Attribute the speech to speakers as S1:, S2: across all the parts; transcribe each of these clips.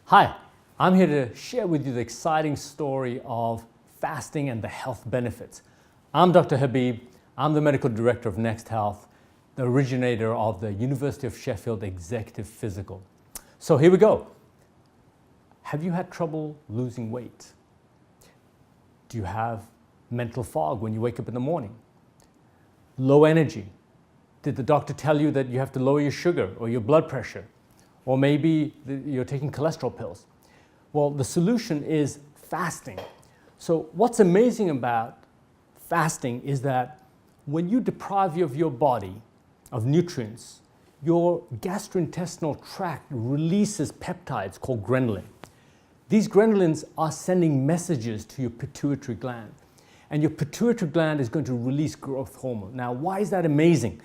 S1: Hi, I'm here to share with you the exciting story of fasting and the health benefits. I'm Dr. Habib. I'm the medical director of Next Health, the originator of the University of Sheffield Executive Physical. So here we go. Have you had trouble losing weight? Do you have mental fog when you wake up in the morning? Low energy? Did the doctor tell you that you have to lower your sugar or your blood pressure? Or maybe you're taking cholesterol pills? Well, the solution is fasting. So what's amazing about fasting is that when you deprive your body of nutrients, your gastrointestinal tract releases peptides called ghrelin. These ghrelins are sending messages to your pituitary gland. And your pituitary gland is going to release growth hormone. Now, why is that amazing?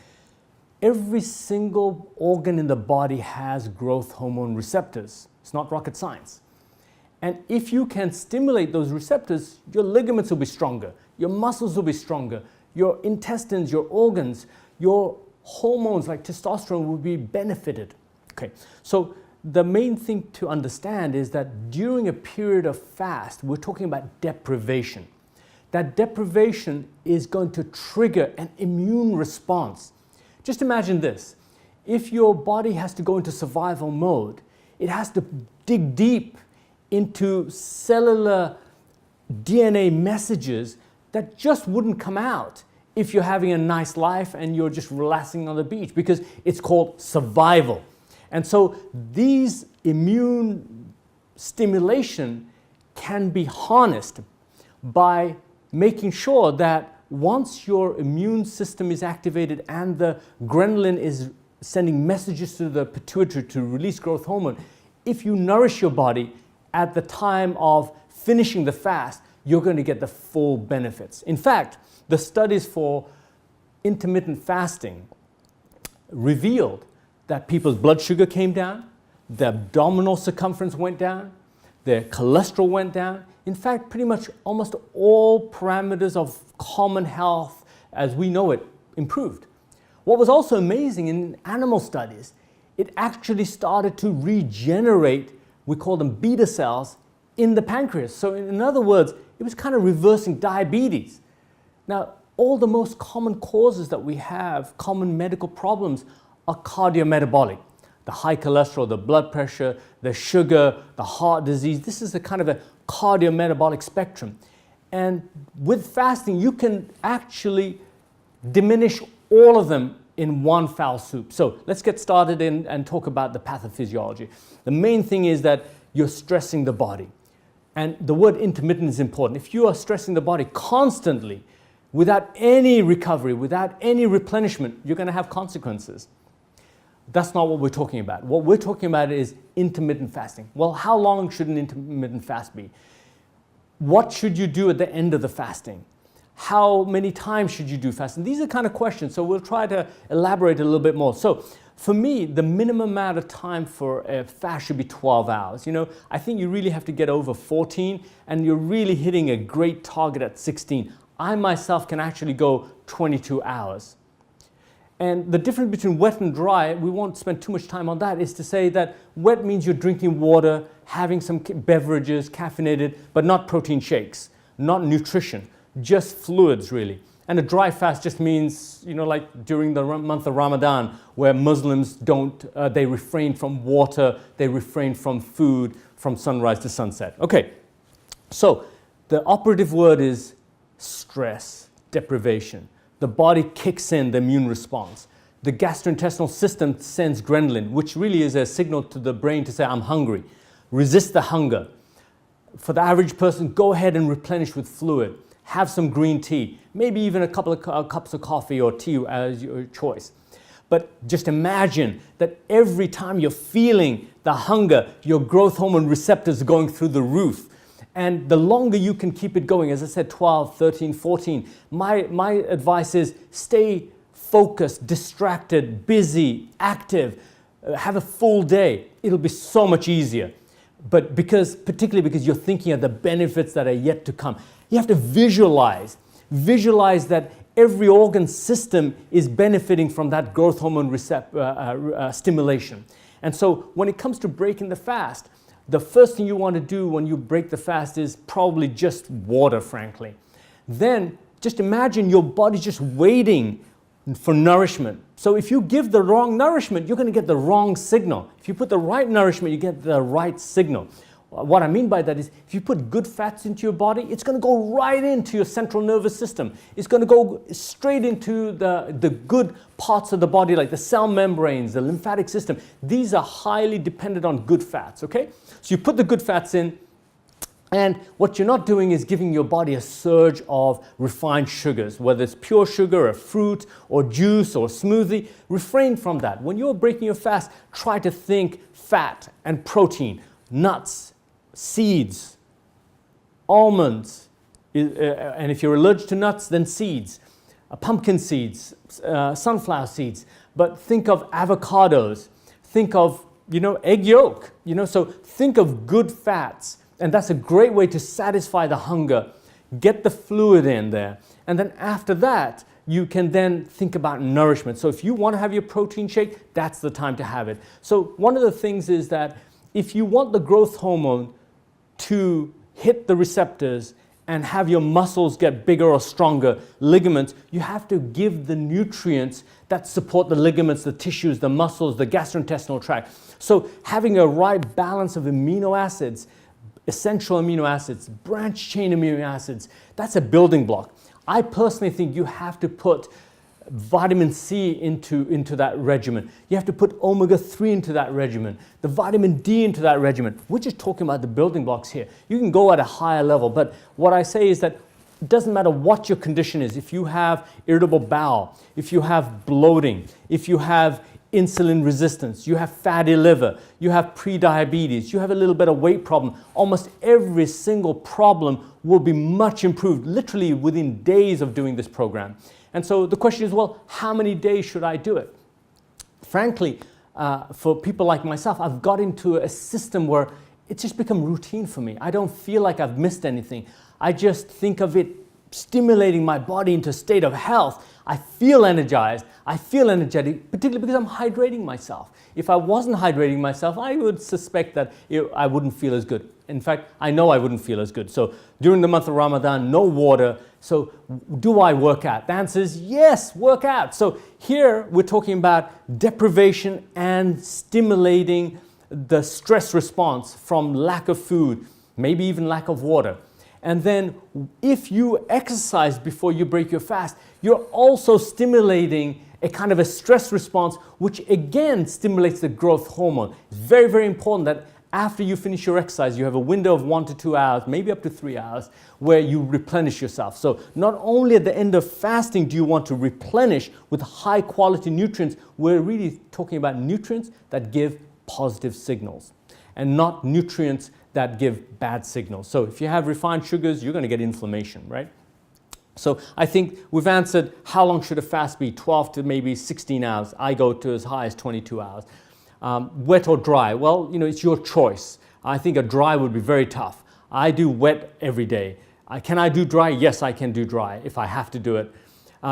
S1: Every single organ in the body has growth hormone receptors. It's not rocket science. And if you can stimulate those receptors, your ligaments will be stronger, your muscles will be stronger, your intestines, your organs, your hormones like testosterone will be benefited. Okay, so the main thing to understand is that during a period of fast, we're talking about deprivation. That deprivation is going to trigger an immune response. Just imagine this. If your body has to go into survival mode, it has to dig deep into cellular DNA messages that just wouldn't come out if you're having a nice life and you're just relaxing on the beach, because it's called survival. And so these immune stimulation can be harnessed by making sure that once your immune system is activated and the ghrelin is sending messages to the pituitary to release growth hormone, if you nourish your body at the time of finishing the fast, you're going to get the full benefits. In fact, the studies for intermittent fasting revealed that people's blood sugar came down, their abdominal circumference went down, their cholesterol went down. In fact, pretty much almost all parameters of common health as we know it improved. What was also amazing in animal studies, it actually started to regenerate, we call them beta cells, in the pancreas. So in other words, it was kind of reversing diabetes. Now, all the most common causes that we have, common medical problems, are cardiometabolic. The high cholesterol, the blood pressure, the sugar, the heart disease. This is a kind of a cardiometabolic spectrum. And with fasting, you can actually diminish all of them in one foul swoop. So let's get started and talk about the pathophysiology. The main thing is that you're stressing the body. And the word intermittent is important. If you are stressing the body constantly, without any recovery, without any replenishment, you're going to have consequences. That's not what we're talking about. What we're talking about is intermittent fasting. Well, how long should an intermittent fast be? What should you do at the end of the fasting? How many times should you do fasting? These are kind of questions, so we'll try to elaborate a little bit more. So for me, the minimum amount of time for a fast should be 12 hours. You know, I think you really have to get over 14, and you're really hitting a great target at 16. I myself can actually go 22 hours. And the difference between wet and dry, we won't spend too much time on that, is to say that wet means you're drinking water, having some beverages, caffeinated, but not protein shakes, not nutrition, just fluids really. And a dry fast just means, you know, like during the month of Ramadan, where Muslims they refrain from water, they refrain from food from sunrise to sunset. Okay, so the operative word is stress, deprivation. The body kicks in the immune response. The gastrointestinal system sends ghrelin, which really is a signal to the brain to say, I'm hungry. Resist the hunger. For the average person, go ahead and replenish with fluid. Have some green tea, maybe even a couple of cups of coffee or tea as your choice. But just imagine that every time you're feeling the hunger, your growth hormone receptors are going through the roof. And the longer you can keep it going, as I said, 12, 13, 14, my advice is stay focused, distracted, busy, active, have a full day. It'll be so much easier. But particularly because you're thinking of the benefits that are yet to come. You have to visualize that every organ system is benefiting from that growth hormone stimulation. And so when it comes to breaking the fast, the first thing you want to do when you break the fast is probably just water, frankly. Then just imagine your body just waiting for nourishment. So if you give the wrong nourishment, you're going to get the wrong signal. If you put the right nourishment, you get the right signal. What I mean by that is, if you put good fats into your body, it's going to go right into your central nervous system. It's going to go straight into the good parts of the body, like the cell membranes, the lymphatic system. These are highly dependent on good fats, okay? So you put the good fats in, and what you're not doing is giving your body a surge of refined sugars, whether it's pure sugar or fruit or juice or smoothie. Refrain from that. When you're breaking your fast, try to think fat and protein, nuts, seeds, almonds, and if you're allergic to nuts, then seeds, pumpkin seeds, sunflower seeds. But think of avocados, think of, egg yolk, so think of good fats. And that's a great way to satisfy the hunger, get the fluid in there. And then after that, you can then think about nourishment. So if you want to have your protein shake, that's the time to have it. So one of the things is that if you want the growth hormone to hit the receptors and have your muscles get bigger or stronger, ligaments, you have to give the nutrients that support the ligaments, the tissues, the muscles, the gastrointestinal tract. So having a right balance of amino acids, essential amino acids, branch chain amino acids, that's a building block. I personally think you have to put vitamin C into that regimen. You have to put omega-3 into that regimen, the vitamin D into that regimen. We're just talking about the building blocks here. You can go at a higher level, but what I say is that it doesn't matter what your condition is. If you have irritable bowel, if you have bloating, if you have insulin resistance, you have fatty liver, you have pre-diabetes, you have a little bit of weight problem, almost every single problem will be much improved, literally within days of doing this program. And so the question is, well, how many days should I do it? Frankly, for people like myself, I've got into a system where it's just become routine for me. I don't feel like I've missed anything. I just think of it stimulating my body into a state of health. I feel energized. I feel energetic, particularly because I'm hydrating myself. If I wasn't hydrating myself, I would suspect that I wouldn't feel as good. In fact, I know I wouldn't feel as good. So during the month of Ramadan, no water. So do I work out? The answer is yes, work out. So here we're talking about deprivation and stimulating the stress response from lack of food, maybe even lack of water. And then if you exercise before you break your fast, you're also stimulating a kind of a stress response, which again stimulates the growth hormone. It's very, very important that after you finish your exercise, you have a window of 1 to 2 hours, maybe up to 3 hours, where you replenish yourself. So not only at the end of fasting do you want to replenish with high quality nutrients, we're really talking about nutrients that give positive signals and not nutrients that give bad signals. So if you have refined sugars, you're going to get inflammation, right? So I think we've answered how long should a fast be, 12 to maybe 16 hours. I go to as high as 22 hours. Wet or dry? Well, it's your choice. I think a dry would be very tough. I do wet every day. Can I do dry? Yes, I can do dry if I have to do it.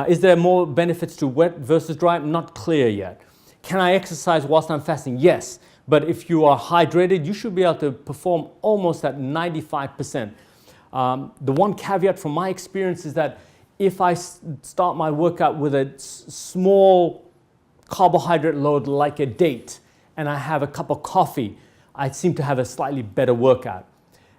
S1: Is there more benefits to wet versus dry? Not clear yet. Can I exercise whilst I'm fasting? Yes. But if you are hydrated, you should be able to perform almost at 95%. The one caveat from my experience is that if I start my workout with a small carbohydrate load like a date, and I have a cup of coffee, I seem to have a slightly better workout.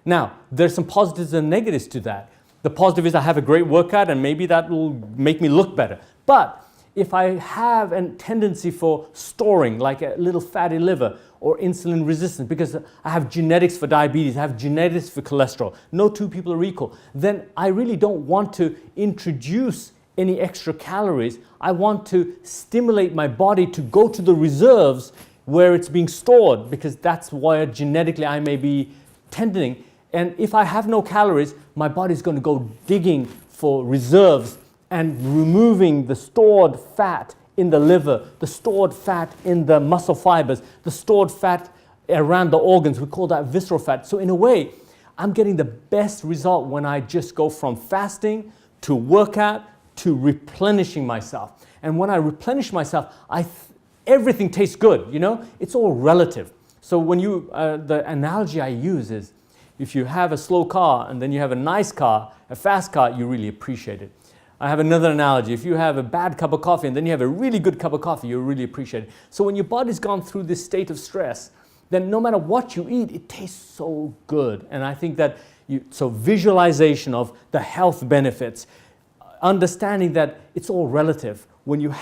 S1: Now, there's some positives and negatives to that. The positive is I have a great workout and maybe that will make me look better. But if I have a tendency for storing, like a little fatty liver or insulin resistance, because I have genetics for diabetes, I have genetics for cholesterol, no two people are equal, then I really don't want to introduce any extra calories. I want to stimulate my body to go to the reserves where it's being stored, because that's where genetically I may be tending. And if I have no calories, my body's going to go digging for reserves and removing the stored fat in the liver, the stored fat in the muscle fibers, the stored fat around the organs. We call that visceral fat. So in a way, I'm getting the best result when I just go from fasting to workout to replenishing myself. And when I replenish myself, everything tastes good, It's all relative. So when you, the analogy I use is, if you have a slow car and then you have a nice car, a fast car, you really appreciate it. I have another analogy. If you have a bad cup of coffee and then you have a really good cup of coffee, you really appreciate it. So when your body's gone through this state of stress, then no matter what you eat, it tastes so good. And I think that so visualization of the health benefits, understanding that it's all relative. When you've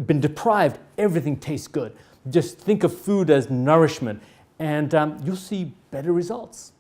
S1: been deprived, everything tastes good. Just think of food as nourishment, and you'll see better results.